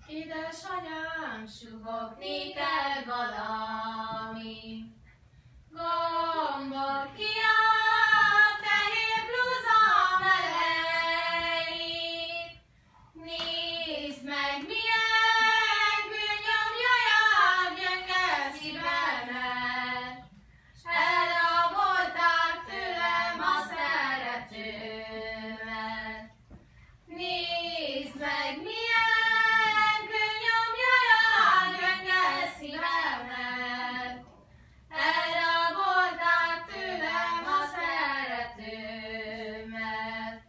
Édesanyám, suvogni kell valami. Gondold ki a fehér blúzám elejét. Nézd meg, milyen gőnyomja jár gyenge szívemet. S elrabolták tőlem a szeretőmet. Nézd meg, milyen gőnyomja jár gyenge szívemet. Elrabolták tőlem a szeretőmet.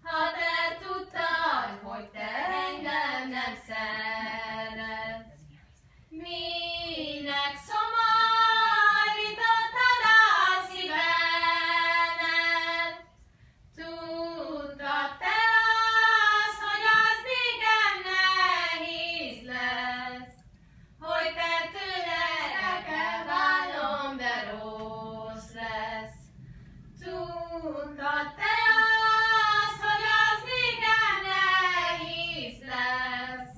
Ha te tudtad, hogy te engem nem szeretsz, minek szomorítottad a szívemet? Tudtad te azt, hogy az nékem nehéz lesz, hogy te tőled el kell válnom, de rossz lesz. Tudtad te azt, hogy az nékem nehéz lesz,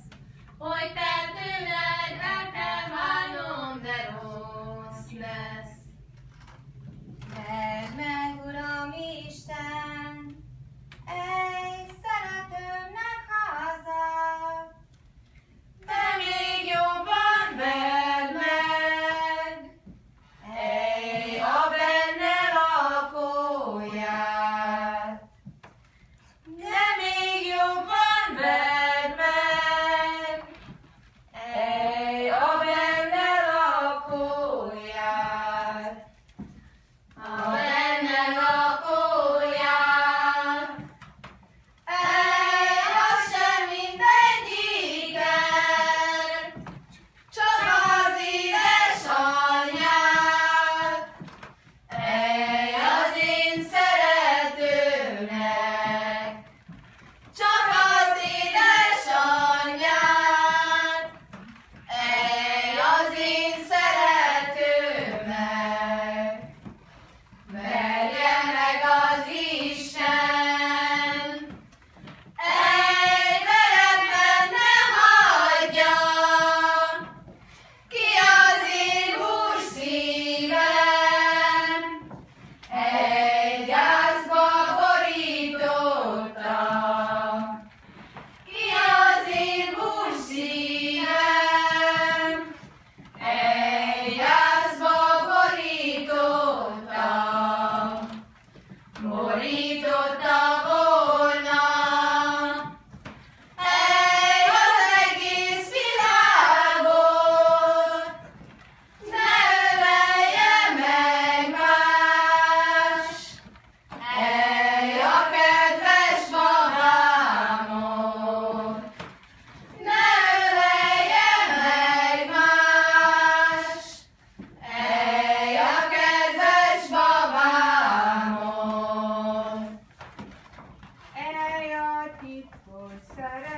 hogy te tőled el kell válnom, de rossz lesz. Vedd meg, Uram Isten, egy szeretőmnek házat, De még jobban vedd meg, ej, a benne lakóját. De még jobban vedd meg, ej, a benne lakóját. A benne lakóját, ej, az sem mindegyiket, csak az édesanyját, ej, az én szeretőmnek, csak az édesanyját, ej, az én szeretőmnek. Verje meg az Isten, ej, veretlen ne hagyja, ki az én hús szívem, ej, gyászba borítottam. Ki az én hús szívem, ej, gyászba borítottam. Borította volna, ej, az egész világot, ne ölelje meg más, ej, a kedves babámot, ne ölelje meg más, ej, a kedves babámot. eljött titkos szeretet.